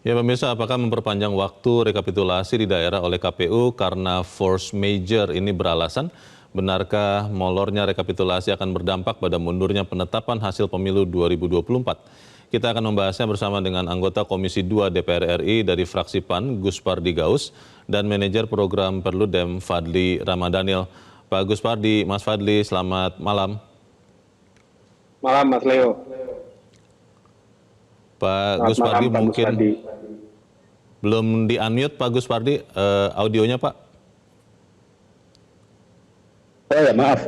Ya pemirsa, apakah memperpanjang waktu rekapitulasi di daerah oleh KPU karena force major ini beralasan? Benarkah molornya rekapitulasi akan berdampak pada mundurnya penetapan hasil pemilu 2024? Kita akan membahasnya bersama dengan anggota Komisi 2 DPR RI dari fraksi PAN, Gus Pardi Gaus, dan manajer program Perludem Fadli Ramadhanil. Pak Gus Pardi, Mas Fadli, selamat malam. Malam Mas Leo. Pak Selamat Gus malam, Pardi Pak Gus mungkin Pardi. belum di-unmute Pak Gus Pardi, audionya Pak. Oh ya, maaf.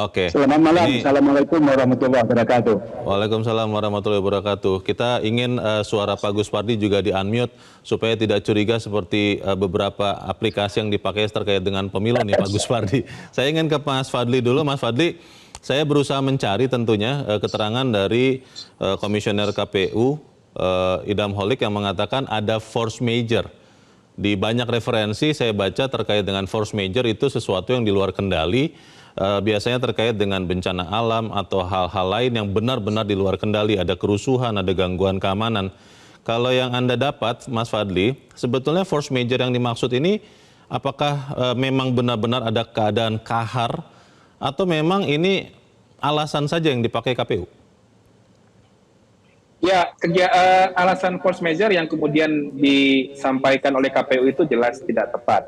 Oke. Selamat malam. Assalamualaikum warahmatullahi wabarakatuh. Waalaikumsalam warahmatullahi wabarakatuh. Kita ingin suara Pak Gus Pardi juga di-unmute supaya tidak curiga seperti beberapa aplikasi yang dipakai terkait dengan pemilu nih Pak Gus Pardi. Saya ingin ke Mas Fadli dulu. Mas Fadli, saya berusaha mencari tentunya keterangan dari Komisioner KPU Idham Holik yang mengatakan ada force major. Di banyak referensi saya baca terkait dengan force major itu sesuatu yang di luar kendali, biasanya terkait dengan bencana alam atau hal-hal lain yang benar-benar di luar kendali, ada kerusuhan, ada gangguan keamanan. Kalau yang Anda dapat, Mas Fadli, sebetulnya force major yang dimaksud ini apakah memang benar-benar ada keadaan kahar atau memang ini alasan saja yang dipakai KPU? Ya, alasan force major yang kemudian disampaikan oleh KPU itu jelas tidak tepat.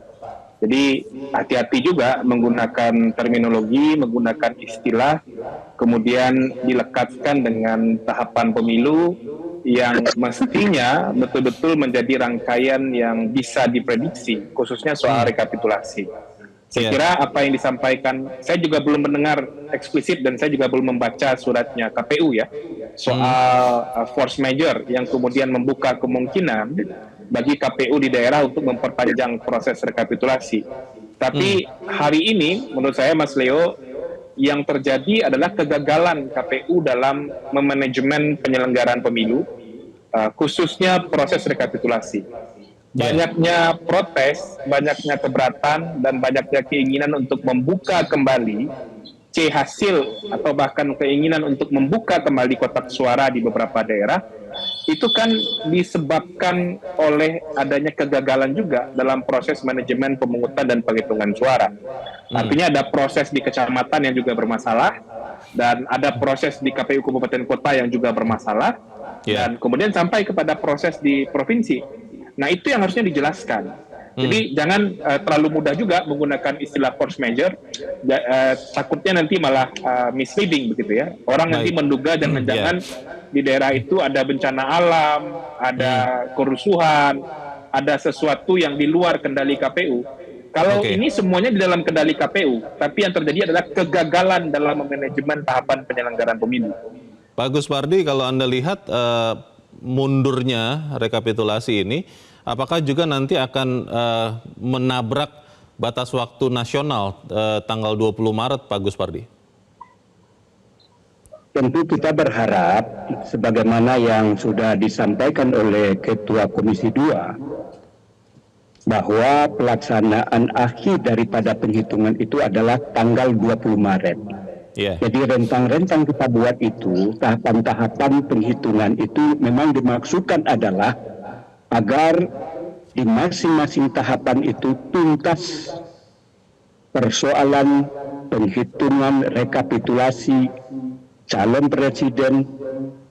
Jadi hati-hati juga menggunakan terminologi, menggunakan istilah, kemudian dilekatkan dengan tahapan pemilu yang mestinya betul-betul menjadi rangkaian yang bisa diprediksi, khususnya soal rekapitulasi. Saya kira apa yang disampaikan, saya juga belum mendengar eksplisit dan saya juga belum membaca suratnya KPU ya, soal force major yang kemudian membuka kemungkinan bagi KPU di daerah untuk memperpanjang proses rekapitulasi. Tapi hari ini menurut saya Mas Leo, yang terjadi adalah kegagalan KPU dalam memanajemen penyelenggaraan pemilu, khususnya proses rekapitulasi. Banyaknya protes, banyaknya keberatan, dan banyaknya keinginan untuk membuka kembali hasil atau bahkan keinginan untuk membuka kembali kotak suara di beberapa daerah, itu kan disebabkan oleh adanya kegagalan juga dalam proses manajemen pemungutan dan penghitungan suara. Artinya ada proses di kecamatan yang juga bermasalah, dan ada proses di KPU Kabupaten Kota yang juga bermasalah, dan kemudian sampai kepada proses di provinsi. Nah, itu yang harusnya dijelaskan. Jadi jangan terlalu mudah juga menggunakan istilah force major, takutnya nanti malah misleading begitu ya. Orang nanti menduga jangan-jangan di daerah itu ada bencana alam, ada kerusuhan, ada sesuatu yang di luar kendali KPU. Kalau ini semuanya di dalam kendali KPU, tapi yang terjadi adalah kegagalan dalam manajemen tahapan penyelenggaraan pemilu. Pak Gus Pardi, kalau Anda lihat mundurnya rekapitulasi ini, apakah juga nanti akan menabrak batas waktu nasional tanggal 20 Maret, Pak Gus Pardi? Tentu kita berharap, sebagaimana yang sudah disampaikan oleh Ketua Komisi 2, bahwa pelaksanaan akhir daripada penghitungan itu adalah tanggal 20 Maret. Jadi rentang-rentang kita buat itu, tahapan-tahapan penghitungan itu memang dimaksudkan adalah agar di masing-masing tahapan itu tuntas persoalan penghitungan rekapitulasi calon presiden,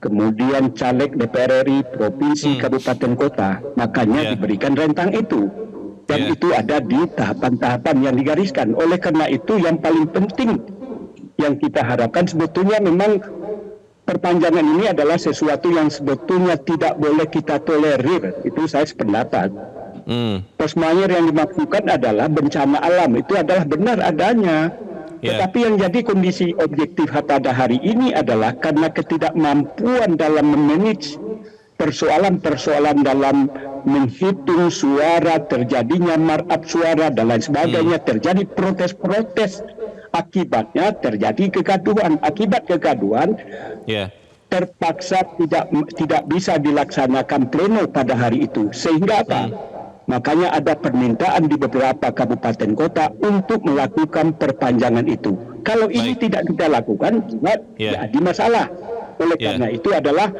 kemudian caleg DPR RI, provinsi, kabupaten, kota. Makanya diberikan rentang itu. Dan itu ada di tahapan-tahapan yang digariskan. Oleh karena itu yang paling penting yang kita harapkan sebetulnya memang perpanjangan ini adalah sesuatu yang sebetulnya tidak boleh kita tolerir. Itu saya sependapat. Force major yang dimaksudkan adalah bencana alam. Itu adalah benar adanya. Tetapi yang jadi kondisi objektif pada hari ini adalah karena ketidakmampuan dalam memanage persoalan-persoalan dalam menghitung suara, terjadinya markup suara dan lain sebagainya, terjadi protes-protes. Akibatnya terjadi kegaduhan. Akibat kegaduhan terpaksa tidak bisa dilaksanakan pleno pada hari itu. Sehingga apa? Makanya ada permintaan di beberapa kabupaten kota untuk melakukan perpanjangan itu. Kalau ini tidak kita lakukan, jadi masalah. Oleh karena itu adalah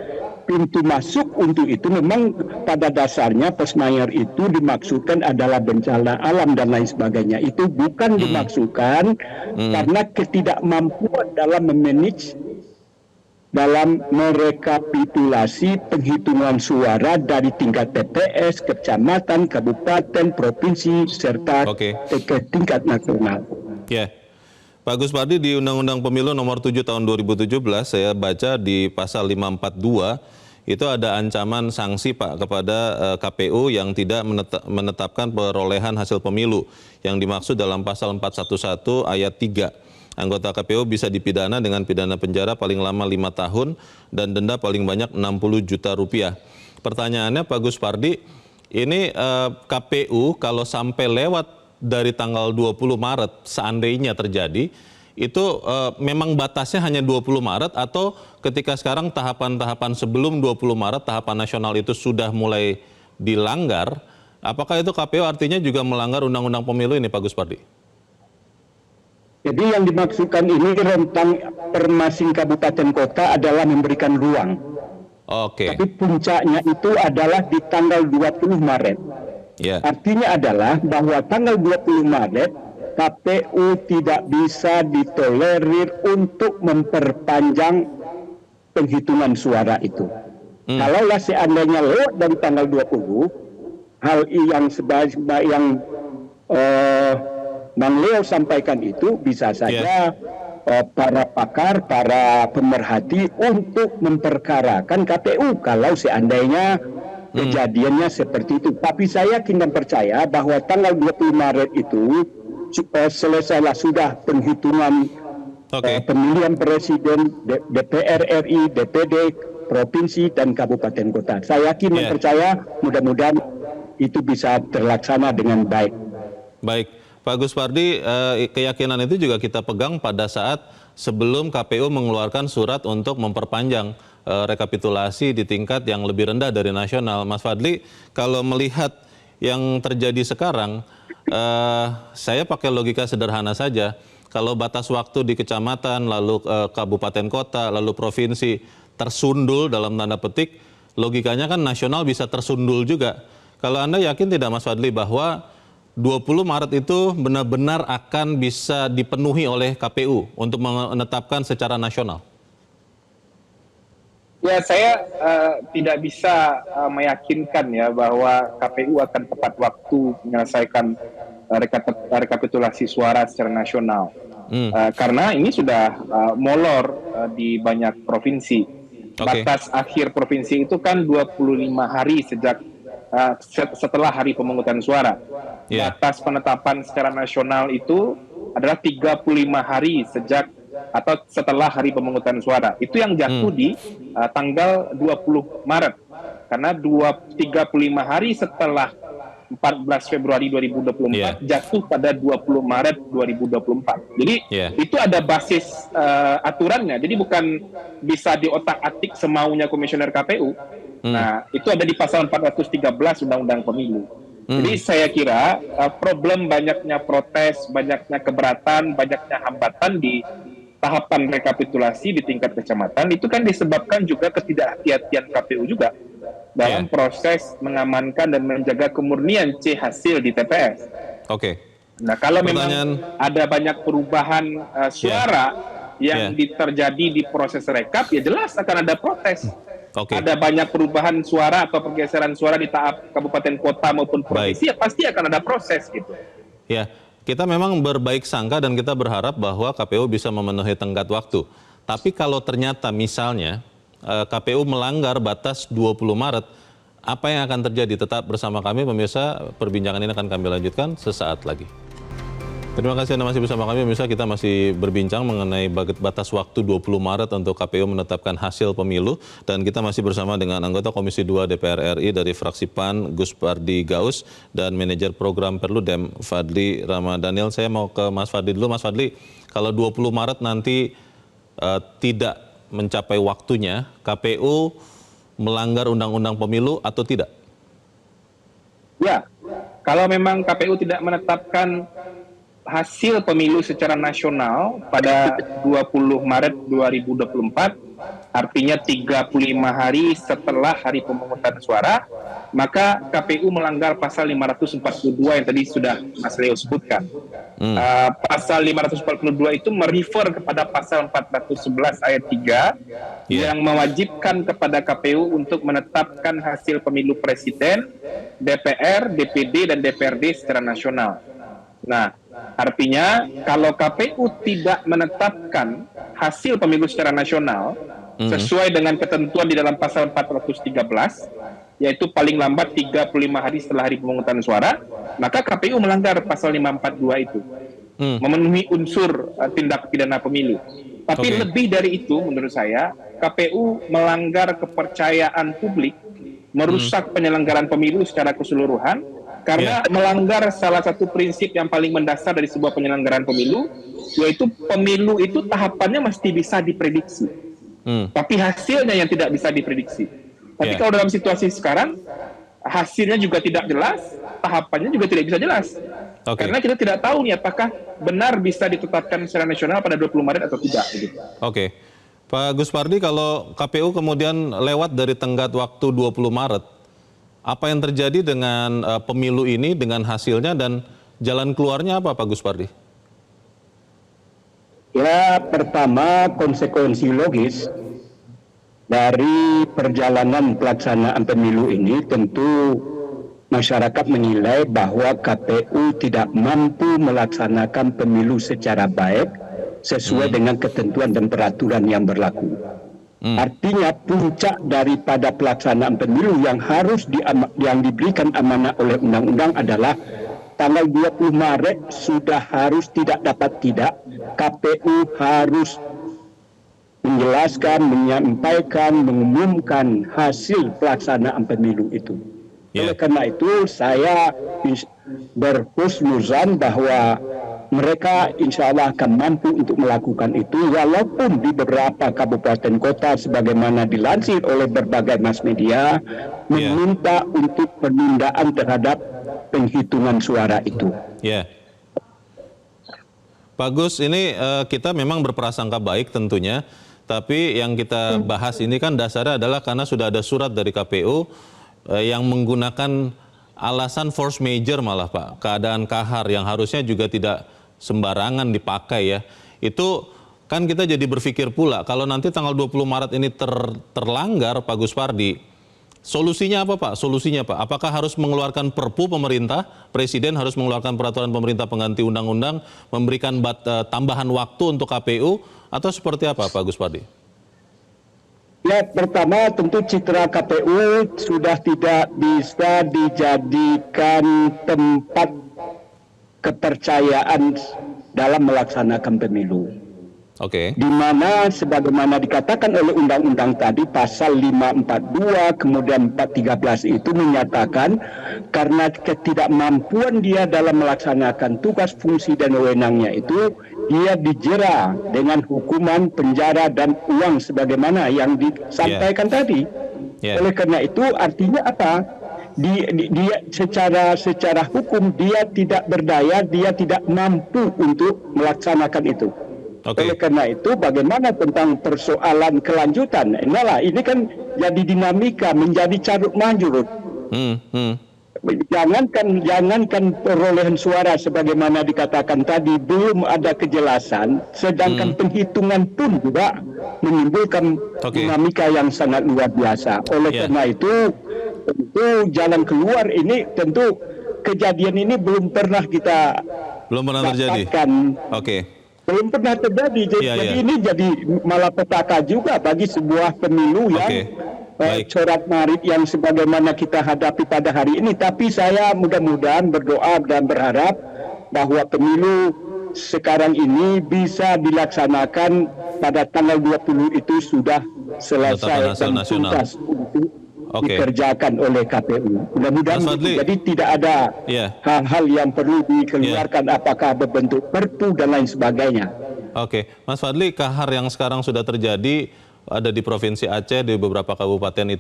pintu masuk untuk itu memang pada dasarnya force majeure itu dimaksudkan adalah bencana alam dan lain sebagainya. Itu bukan dimaksudkan karena ketidakmampuan dalam memanage, dalam merekapitulasi penghitungan suara dari tingkat TPS, kecamatan, kabupaten, provinsi, serta ke tingkat nasional. Ya, Pak Gus Pardi, di Undang-Undang Pemilu nomor 7 tahun 2017, saya baca di pasal 542, itu ada ancaman sanksi Pak kepada KPU yang tidak menetapkan perolehan hasil pemilu. Yang dimaksud dalam pasal 411 ayat 3. Anggota KPU bisa dipidana dengan pidana penjara paling lama 5 tahun dan denda paling banyak 60 juta rupiah. Pertanyaannya Pak Gus Pardi, ini KPU kalau sampai lewat dari tanggal 20 Maret seandainya terjadi, itu memang batasnya hanya 20 Maret atau ketika sekarang tahapan-tahapan sebelum 20 Maret, tahapan nasional itu sudah mulai dilanggar, apakah itu KPU artinya juga melanggar Undang-Undang Pemilu ini Pak Gus Pardi? Jadi yang dimaksudkan ini rentang per masing kabupaten kota adalah memberikan ruang. Tapi puncaknya itu adalah di tanggal 20 Maret. Artinya adalah bahwa tanggal 20 Maret KPU tidak bisa ditolerir untuk memperpanjang penghitungan suara itu. Kalaulah seandainya lewat dari tanggal 20, hal yang yang Bang Leo sampaikan itu bisa saja para pakar, para pemerhati untuk memperkarakan KPU kalau seandainya kejadiannya seperti itu. Tapi saya yakin dan percaya bahwa tanggal 20 Maret itu selesailah sudah penghitungan pemilihan presiden, DPR RI, DPD, provinsi, dan kabupaten kota. Saya yakin dan percaya mudah-mudahan itu bisa terlaksana dengan baik. Baik, Pak Gus Pardi, keyakinan itu juga kita pegang pada saat sebelum KPU mengeluarkan surat untuk memperpanjang rekapitulasi di tingkat yang lebih rendah dari nasional. Mas Fadli, kalau melihat yang terjadi sekarang, saya pakai logika sederhana saja. Kalau batas waktu di kecamatan, lalu kabupaten kota, lalu provinsi tersundul dalam tanda petik, logikanya kan nasional bisa tersundul juga. Kalau Anda yakin tidak Mas Fadli bahwa 20 Maret itu benar-benar akan bisa dipenuhi oleh KPU untuk menetapkan secara nasional? Ya, saya tidak bisa meyakinkan ya bahwa KPU akan tepat waktu menyelesaikan rekapitulasi suara secara nasional. Karena ini sudah molor di banyak provinsi. Batas akhir provinsi itu kan 25 hari sejak setelah hari pemungutan suara. Batas penetapan secara nasional itu adalah 35 hari sejak atau setelah hari pemungutan suara. Itu yang jatuh di tanggal 20 Maret. Karena 35 hari setelah 14 Februari 2024 jatuh pada 20 Maret 2024. Jadi itu ada basis aturannya. Jadi bukan bisa diotak-atik semaunya komisioner KPU. Nah, itu ada di pasal 413 Undang-Undang Pemilu. Jadi saya kira problem banyaknya protes, banyaknya keberatan, banyaknya hambatan di tahapan rekapitulasi di tingkat kecamatan itu kan disebabkan juga ketidakhati-hatian KPU juga dalam proses mengamankan dan menjaga kemurnian C hasil di TPS. Nah, kalau memang ada banyak perubahan suara yang terjadi di proses rekap, ya jelas akan ada protes. Ada banyak perubahan suara atau pergeseran suara di tahap kabupaten kota maupun provinsi, ya pasti akan ada proses gitu. Ya, kita memang berbaik sangka dan kita berharap bahwa KPU bisa memenuhi tenggat waktu. Tapi kalau ternyata misalnya KPU melanggar batas 20 Maret, apa yang akan terjadi? Tetap bersama kami pemirsa, perbincangan ini akan kami lanjutkan sesaat lagi. Terima kasih Anda masih bersama kami pemirsa, kita masih berbincang mengenai batas waktu 20 Maret untuk KPU menetapkan hasil pemilu. Dan kita masih bersama dengan anggota Komisi 2 DPR RI dari fraksi PAN, Gus Pardi Gaus, dan manajer program Perludem, Fadli Ramadhanil. Saya mau ke Mas Fadli dulu. Mas Fadli, kalau 20 Maret nanti tidak mencapai waktunya, KPU melanggar Undang-Undang Pemilu atau tidak? Ya, kalau memang KPU tidak menetapkan hasil pemilu secara nasional pada 20 Maret 2024, artinya 35 hari setelah hari pemungutan suara, maka KPU melanggar pasal 542 yang tadi sudah Mas Leo sebutkan. Pasal 542 itu merefer kepada pasal 411 ayat 3 yang mewajibkan kepada KPU untuk menetapkan hasil pemilu presiden, DPR, DPD, dan DPRD secara nasional. Nah, artinya kalau KPU tidak menetapkan hasil pemilu secara nasional sesuai dengan ketentuan di dalam pasal 413, yaitu paling lambat 35 hari setelah hari pemungutan suara, maka KPU melanggar pasal 542 itu, memenuhi unsur tindak pidana pemilu. Tapi lebih dari itu, menurut saya, KPU melanggar kepercayaan publik, merusak penyelenggaraan pemilu secara keseluruhan, karena melanggar salah satu prinsip yang paling mendasar dari sebuah penyelenggaraan pemilu, yaitu pemilu itu tahapannya mesti bisa diprediksi. Tapi hasilnya yang tidak bisa diprediksi. Tapi kalau dalam situasi sekarang, hasilnya juga tidak jelas, tahapannya juga tidak bisa jelas. Karena kita tidak tahu nih apakah benar bisa ditetapkan secara nasional pada 20 Maret atau tidak. Pak Gus Pardi, kalau KPU kemudian lewat dari tenggat waktu 20 Maret, apa yang terjadi dengan pemilu ini, dengan hasilnya, dan jalan keluarnya apa Pak Gus Pardi? Ya, pertama konsekuensi logis dari perjalanan pelaksanaan pemilu ini tentu masyarakat menilai bahwa KPU tidak mampu melaksanakan pemilu secara baik sesuai dengan ketentuan dan peraturan yang berlaku. Artinya puncak daripada pelaksanaan pemilu yang yang diberikan amanah oleh undang-undang adalah tanggal 20 Maret sudah harus tidak dapat tidak, KPU harus menjelaskan, menyampaikan, mengumumkan hasil pelaksanaan pemilu itu. Oleh karena itu saya berhusnuzan bahwa mereka insya Allah akan mampu untuk melakukan itu, walaupun di beberapa kabupaten kota sebagaimana dilansir oleh berbagai mass media meminta untuk penundaan terhadap penghitungan suara itu. Pak Gus, ini kita memang berprasangka baik tentunya, tapi yang kita bahas ini kan dasarnya adalah karena sudah ada surat dari KPU yang menggunakan alasan force major malah Pak, keadaan kahar yang harusnya juga tidak sembarangan dipakai ya. Itu kan kita jadi berpikir pula kalau nanti tanggal 20 Maret ini terlanggar Pak Gus Pardi, solusinya apa Pak? Solusinya Pak, apakah harus mengeluarkan perpu pemerintah, presiden harus mengeluarkan peraturan pemerintah pengganti undang-undang, memberikan tambahan waktu untuk KPU, atau seperti apa Pak Gus Pardi? Ya, pertama tentu citra KPU sudah tidak bisa dijadikan tempat kepercayaan dalam melaksanakan pemilu. Di mana sebagaimana dikatakan oleh undang-undang tadi pasal 542 kemudian 413 itu menyatakan karena ketidakmampuan dia dalam melaksanakan tugas, fungsi dan wewenangnya itu, dia dijera dengan hukuman penjara dan uang sebagaimana yang disampaikan tadi. Oleh karena itu artinya apa? Dia secara hukum dia tidak berdaya, dia tidak mampu untuk melaksanakan itu. Oleh karena itu bagaimana tentang persoalan kelanjutan? Ini kan jadi dinamika, menjadi carut marut. Jangankan perolehan suara sebagaimana dikatakan tadi belum ada kejelasan, sedangkan penghitungan pun juga menimbulkan dinamika yang sangat luar biasa. Oleh karena itu tentu jalan keluar ini, tentu kejadian ini belum pernah kita terjadi. Belum pernah terjadi. Jadi ini jadi malapetaka juga bagi sebuah pemilu yang corak marit yang sebagaimana kita hadapi pada hari ini. Tapi saya mudah-mudahan berdoa dan berharap bahwa pemilu sekarang ini bisa dilaksanakan pada tanggal 20 itu sudah selesai dan tuntas untuk dikerjakan oleh KPU. Mudah-mudahan jadi tidak ada hal-hal yang perlu dikeluarkan apakah berbentuk perpu dan lain sebagainya. Mas Fadli, kahar yang sekarang sudah terjadi ada di Provinsi Aceh, di beberapa kabupaten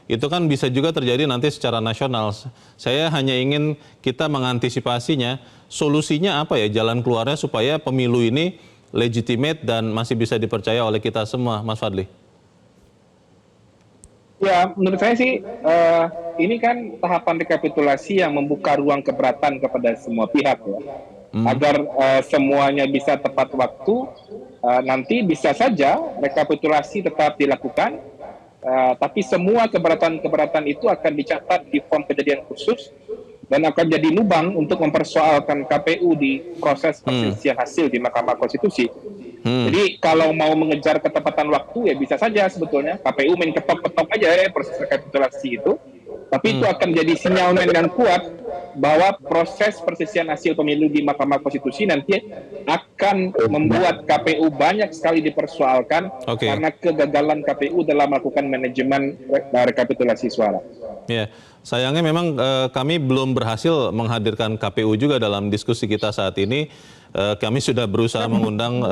itu kan bisa juga terjadi nanti secara nasional. Saya hanya ingin kita mengantisipasinya, solusinya apa ya, jalan keluarnya supaya pemilu ini legitimate dan masih bisa dipercaya oleh kita semua, Mas Fadli. Ya, menurut saya sih ini kan tahapan rekapitulasi yang membuka ruang keberatan kepada semua pihak ya, agar semuanya bisa tepat waktu. Nanti bisa saja rekapitulasi tetap dilakukan, tapi semua keberatan-keberatan itu akan dicatat di form kejadian khusus dan akan jadi lubang untuk mempersoalkan KPU di proses perselisihan hasil di Mahkamah Konstitusi. Jadi kalau mau mengejar ketepatan waktu ya bisa saja sebetulnya KPU main ketok-ketok aja ya proses rekapitulasi itu. Tapi itu akan jadi sinyalmen yang kuat bahwa proses perselisihan hasil pemilu di Mahkamah Konstitusi nanti akan membuat KPU banyak sekali dipersoalkan karena kegagalan KPU dalam melakukan manajemen rekapitulasi suara. Ya, sayangnya memang kami belum berhasil menghadirkan KPU juga dalam diskusi kita saat ini. Kami sudah berusaha mengundang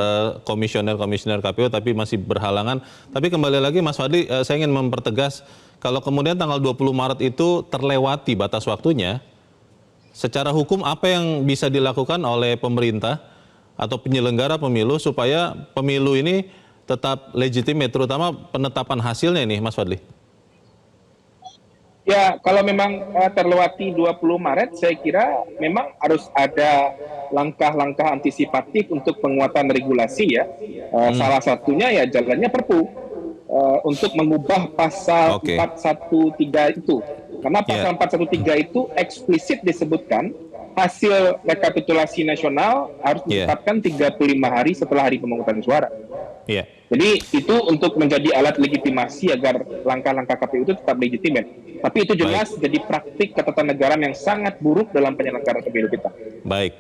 komisioner KPU tapi masih berhalangan. Tapi kembali lagi Mas Fadli, saya ingin mempertegas kalau kemudian tanggal 20 Maret itu terlewati batas waktunya, secara hukum apa yang bisa dilakukan oleh pemerintah atau penyelenggara pemilu supaya pemilu ini tetap legitimate, terutama penetapan hasilnya ini, Mas Fadli? Ya, kalau memang terlewati 20 Maret, saya kira memang harus ada langkah-langkah antisipatif untuk penguatan regulasi ya. Salah satunya ya jalannya Perpu untuk mengubah pasal 413 itu. Karena pasal 413 itu eksplisit disebutkan hasil rekapitulasi nasional harus ditetapkan 35 hari setelah hari pemungutan suara. Jadi itu untuk menjadi alat legitimasi agar langkah-langkah KPU itu tetap legitimate. Tapi itu jelas jadi praktik ketatanegaraan yang sangat buruk dalam penyelenggaraan pemilu kita. Baik,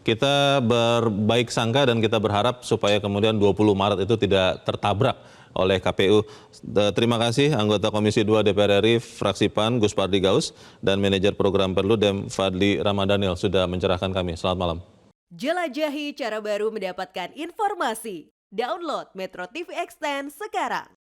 kita berbaik sangka dan kita berharap supaya kemudian 20 Maret itu tidak tertabrak oleh KPU. Terima kasih anggota Komisi 2 DPR RI fraksi PAN Gus Pardi Gaus dan manajer program Perludem Fadli Ramadhanil sudah mencerahkan kami. Selamat malam. Jelajahi cara baru mendapatkan informasi. Download Metro TV Extend sekarang.